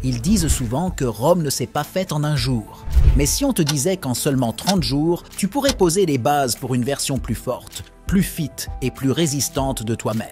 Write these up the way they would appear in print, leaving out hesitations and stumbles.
Ils disent souvent que Rome ne s'est pas faite en un jour. Mais si on te disait qu'en seulement 30 jours, tu pourrais poser les bases pour une version plus forte, plus fit et plus résistante de toi-même.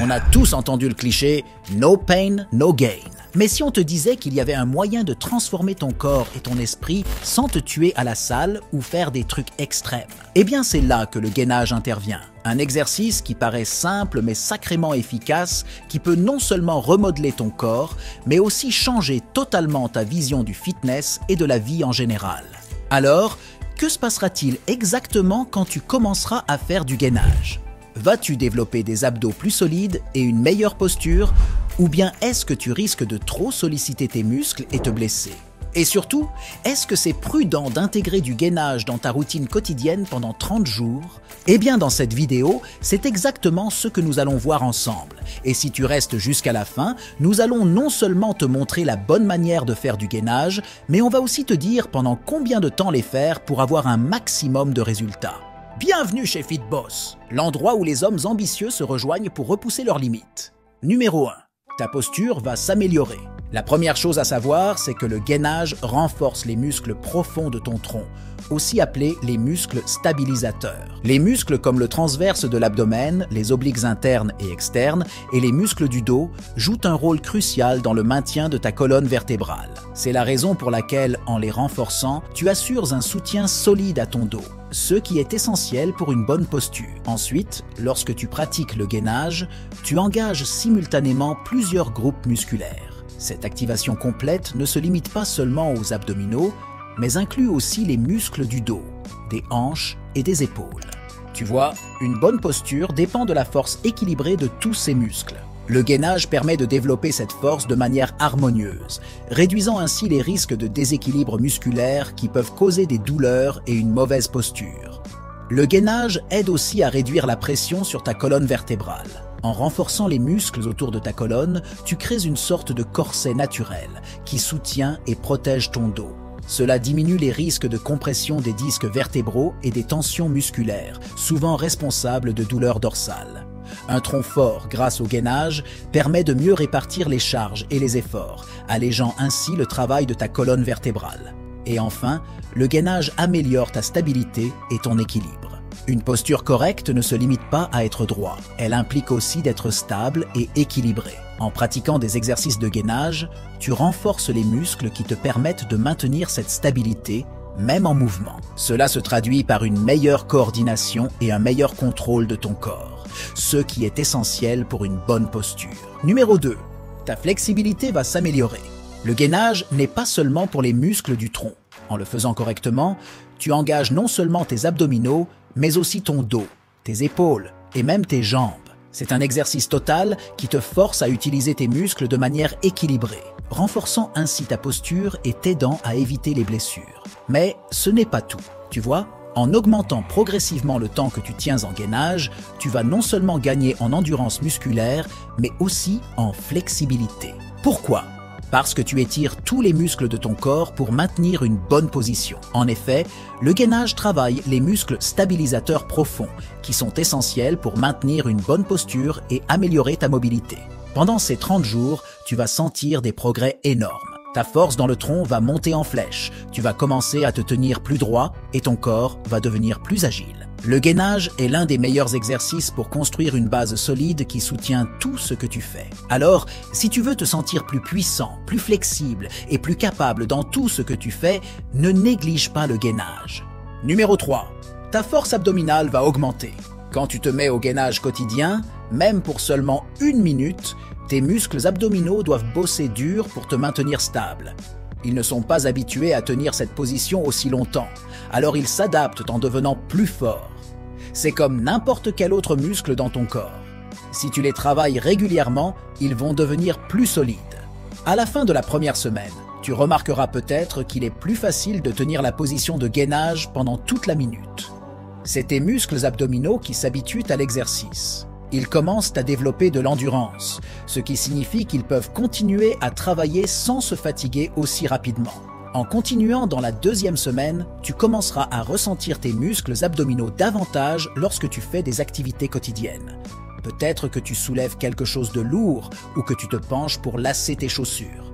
On a tous entendu le cliché « no pain, no gain ». Mais si on te disait qu'il y avait un moyen de transformer ton corps et ton esprit sans te tuer à la salle ou faire des trucs extrêmes, eh bien c'est là que le gainage intervient. Un exercice qui paraît simple mais sacrément efficace, qui peut non seulement remodeler ton corps, mais aussi changer totalement ta vision du fitness et de la vie en général. Alors, que se passera-t-il exactement quand tu commenceras à faire du gainage? Vas-tu développer des abdos plus solides et une meilleure posture? Ou bien est-ce que tu risques de trop solliciter tes muscles et te blesser? Et surtout, est-ce que c'est prudent d'intégrer du gainage dans ta routine quotidienne pendant 30 jours? Eh bien dans cette vidéo, c'est exactement ce que nous allons voir ensemble. Et si tu restes jusqu'à la fin, nous allons non seulement te montrer la bonne manière de faire du gainage, mais on va aussi te dire pendant combien de temps les faire pour avoir un maximum de résultats. Bienvenue chez FitBoss, l'endroit où les hommes ambitieux se rejoignent pour repousser leurs limites. Numéro 1. Ta posture va s'améliorer. La première chose à savoir, c'est que le gainage renforce les muscles profonds de ton tronc, aussi appelés les muscles stabilisateurs. Les muscles comme le transverse de l'abdomen, les obliques internes et externes et les muscles du dos jouent un rôle crucial dans le maintien de ta colonne vertébrale. C'est la raison pour laquelle, en les renforçant, tu assures un soutien solide à ton dos, ce qui est essentiel pour une bonne posture. Ensuite, lorsque tu pratiques le gainage, tu engages simultanément plusieurs groupes musculaires. Cette activation complète ne se limite pas seulement aux abdominaux, mais inclut aussi les muscles du dos, des hanches et des épaules. Tu vois, une bonne posture dépend de la force équilibrée de tous ces muscles. Le gainage permet de développer cette force de manière harmonieuse, réduisant ainsi les risques de déséquilibre musculaire qui peuvent causer des douleurs et une mauvaise posture. Le gainage aide aussi à réduire la pression sur ta colonne vertébrale. En renforçant les muscles autour de ta colonne, tu crées une sorte de corset naturel qui soutient et protège ton dos. Cela diminue les risques de compression des disques vertébraux et des tensions musculaires, souvent responsables de douleurs dorsales. Un tronc fort grâce au gainage permet de mieux répartir les charges et les efforts, allégeant ainsi le travail de ta colonne vertébrale. Et enfin, le gainage améliore ta stabilité et ton équilibre. Une posture correcte ne se limite pas à être droit, elle implique aussi d'être stable et équilibré. En pratiquant des exercices de gainage, tu renforces les muscles qui te permettent de maintenir cette stabilité, même en mouvement. Cela se traduit par une meilleure coordination et un meilleur contrôle de ton corps, ce qui est essentiel pour une bonne posture. Numéro 2. Ta flexibilité va s'améliorer. Le gainage n'est pas seulement pour les muscles du tronc. En le faisant correctement, tu engages non seulement tes abdominaux, mais aussi ton dos, tes épaules et même tes jambes. C'est un exercice total qui te force à utiliser tes muscles de manière équilibrée, renforçant ainsi ta posture et t'aidant à éviter les blessures. Mais ce n'est pas tout, tu vois? En augmentant progressivement le temps que tu tiens en gainage, tu vas non seulement gagner en endurance musculaire, mais aussi en flexibilité. Pourquoi ? Parce que tu étires tous les muscles de ton corps pour maintenir une bonne position. En effet, le gainage travaille les muscles stabilisateurs profonds, qui sont essentiels pour maintenir une bonne posture et améliorer ta mobilité. Pendant ces 30 jours, tu vas sentir des progrès énormes. Ta force dans le tronc va monter en flèche, tu vas commencer à te tenir plus droit et ton corps va devenir plus agile. Le gainage est l'un des meilleurs exercices pour construire une base solide qui soutient tout ce que tu fais. Alors, si tu veux te sentir plus puissant, plus flexible et plus capable dans tout ce que tu fais, ne néglige pas le gainage. Numéro 3. Ta force abdominale va augmenter. Quand tu te mets au gainage quotidien, même pour seulement 1 minute, tes muscles abdominaux doivent bosser dur pour te maintenir stable. Ils ne sont pas habitués à tenir cette position aussi longtemps, alors ils s'adaptent en devenant plus forts. C'est comme n'importe quel autre muscle dans ton corps. Si tu les travailles régulièrement, ils vont devenir plus solides. À la fin de la première semaine, tu remarqueras peut-être qu'il est plus facile de tenir la position de gainage pendant toute la minute. C'est tes muscles abdominaux qui s'habituent à l'exercice. Ils commencent à développer de l'endurance, ce qui signifie qu'ils peuvent continuer à travailler sans se fatiguer aussi rapidement. En continuant dans la 2e semaine, tu commenceras à ressentir tes muscles abdominaux davantage lorsque tu fais des activités quotidiennes. Peut-être que tu soulèves quelque chose de lourd ou que tu te penches pour lasser tes chaussures.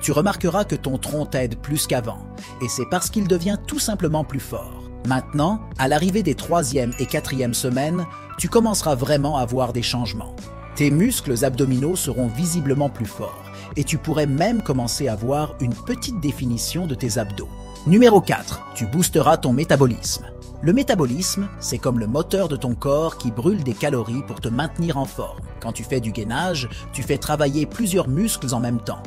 Tu remarqueras que ton tronc t'aide plus qu'avant, et c'est parce qu'il devient tout simplement plus fort. Maintenant, à l'arrivée des 3e et 4e semaines, tu commenceras vraiment à voir des changements. Tes muscles abdominaux seront visiblement plus forts, et tu pourrais même commencer à voir une petite définition de tes abdos. Numéro 4. Tu boosteras ton métabolisme. Le métabolisme, c'est comme le moteur de ton corps qui brûle des calories pour te maintenir en forme. Quand tu fais du gainage, tu fais travailler plusieurs muscles en même temps.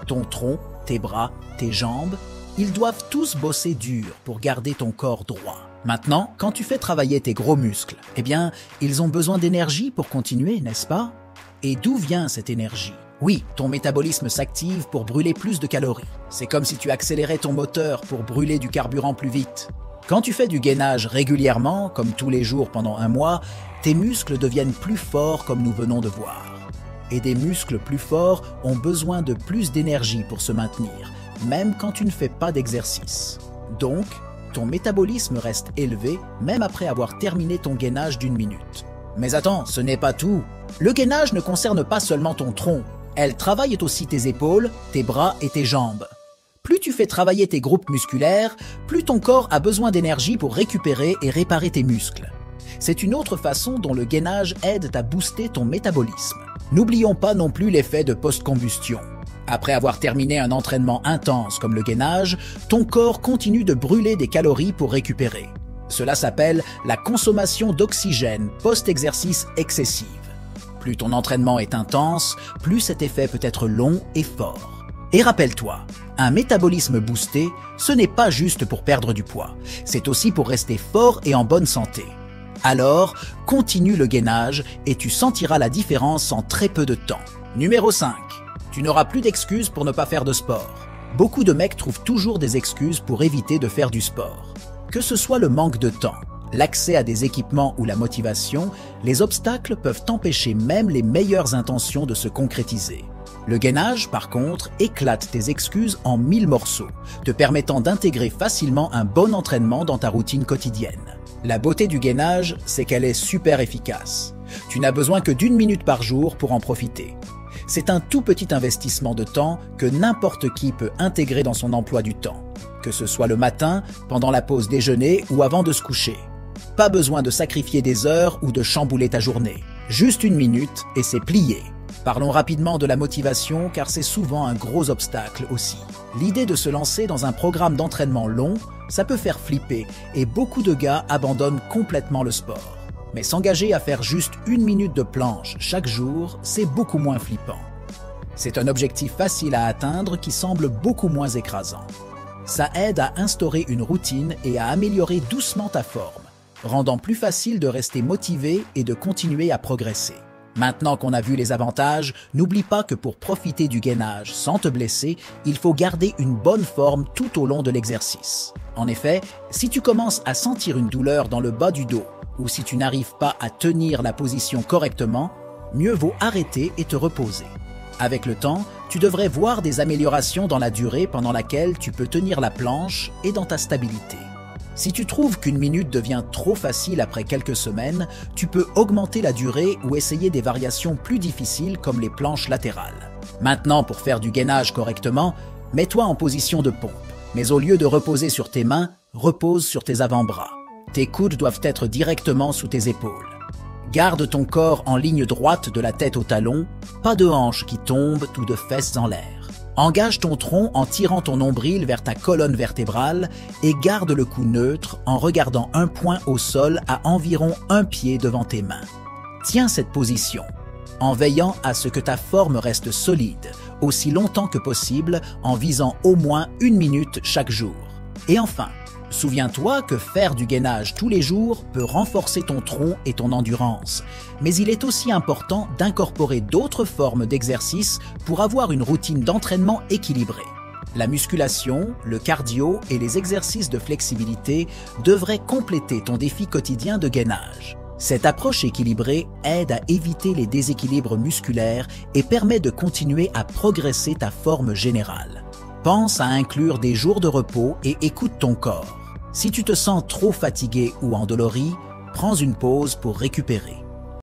Ton tronc, tes bras, tes jambes, ils doivent tous bosser dur pour garder ton corps droit. Maintenant, quand tu fais travailler tes gros muscles, eh bien, ils ont besoin d'énergie pour continuer, n'est-ce pas? Et d'où vient cette énergie? Oui, ton métabolisme s'active pour brûler plus de calories. C'est comme si tu accélérais ton moteur pour brûler du carburant plus vite. Quand tu fais du gainage régulièrement, comme tous les jours pendant un mois, tes muscles deviennent plus forts comme nous venons de voir. Et des muscles plus forts ont besoin de plus d'énergie pour se maintenir, même quand tu ne fais pas d'exercice. Donc, ton métabolisme reste élevé même après avoir terminé ton gainage d'1 minute. Mais attends, ce n'est pas tout. Le gainage ne concerne pas seulement ton tronc. Elle travaille aussi tes épaules, tes bras et tes jambes. Plus tu fais travailler tes groupes musculaires, plus ton corps a besoin d'énergie pour récupérer et réparer tes muscles. C'est une autre façon dont le gainage aide à booster ton métabolisme. N'oublions pas non plus l'effet de post-combustion. Après avoir terminé un entraînement intense comme le gainage, ton corps continue de brûler des calories pour récupérer. Cela s'appelle la consommation d'oxygène post-exercice excessive. Plus ton entraînement est intense, plus cet effet peut être long et fort. Et rappelle-toi, un métabolisme boosté, ce n'est pas juste pour perdre du poids, c'est aussi pour rester fort et en bonne santé. Alors, continue le gainage et tu sentiras la différence en très peu de temps. Numéro 5. Tu n'auras plus d'excuses pour ne pas faire de sport. Beaucoup de mecs trouvent toujours des excuses pour éviter de faire du sport. Que ce soit le manque de temps, l'accès à des équipements ou la motivation, les obstacles peuvent empêcher même les meilleures intentions de se concrétiser. Le gainage, par contre, éclate tes excuses en 1000 morceaux, te permettant d'intégrer facilement un bon entraînement dans ta routine quotidienne. La beauté du gainage, c'est qu'elle est super efficace. Tu n'as besoin que d'1 minute par jour pour en profiter. C'est un tout petit investissement de temps que n'importe qui peut intégrer dans son emploi du temps, que ce soit le matin, pendant la pause déjeuner ou avant de se coucher. Pas besoin de sacrifier des heures ou de chambouler ta journée. Juste 1 minute et c'est plié. Parlons rapidement de la motivation car c'est souvent un gros obstacle aussi. L'idée de se lancer dans un programme d'entraînement long, ça peut faire flipper et beaucoup de gars abandonnent complètement le sport. Mais s'engager à faire juste 1 minute de planche chaque jour, c'est beaucoup moins flippant. C'est un objectif facile à atteindre qui semble beaucoup moins écrasant. Ça aide à instaurer une routine et à améliorer doucement ta forme, rendant plus facile de rester motivé et de continuer à progresser. Maintenant qu'on a vu les avantages, n'oublie pas que pour profiter du gainage sans te blesser, il faut garder une bonne forme tout au long de l'exercice. En effet, si tu commences à sentir une douleur dans le bas du dos ou si tu n'arrives pas à tenir la position correctement, mieux vaut arrêter et te reposer. Avec le temps, tu devrais voir des améliorations dans la durée pendant laquelle tu peux tenir la planche et dans ta stabilité. Si tu trouves qu'1 minute devient trop facile après quelques semaines, tu peux augmenter la durée ou essayer des variations plus difficiles comme les planches latérales. Maintenant, pour faire du gainage correctement, mets-toi en position de pompe. Mais au lieu de reposer sur tes mains, repose sur tes avant-bras. Tes coudes doivent être directement sous tes épaules. Garde ton corps en ligne droite de la tête au talon, pas de hanches qui tombent ou de fesses en l'air. Engage ton tronc en tirant ton nombril vers ta colonne vertébrale et garde le cou neutre en regardant un point au sol à environ 1 pied devant tes mains. Tiens cette position, en veillant à ce que ta forme reste solide, aussi longtemps que possible en visant au moins 1 minute chaque jour. Et enfin, souviens-toi que faire du gainage tous les jours peut renforcer ton tronc et ton endurance, mais il est aussi important d'incorporer d'autres formes d'exercice pour avoir une routine d'entraînement équilibrée. La musculation, le cardio et les exercices de flexibilité devraient compléter ton défi quotidien de gainage. Cette approche équilibrée aide à éviter les déséquilibres musculaires et permet de continuer à progresser ta forme générale. Pense à inclure des jours de repos et écoute ton corps. Si tu te sens trop fatigué ou endolori, prends une pause pour récupérer.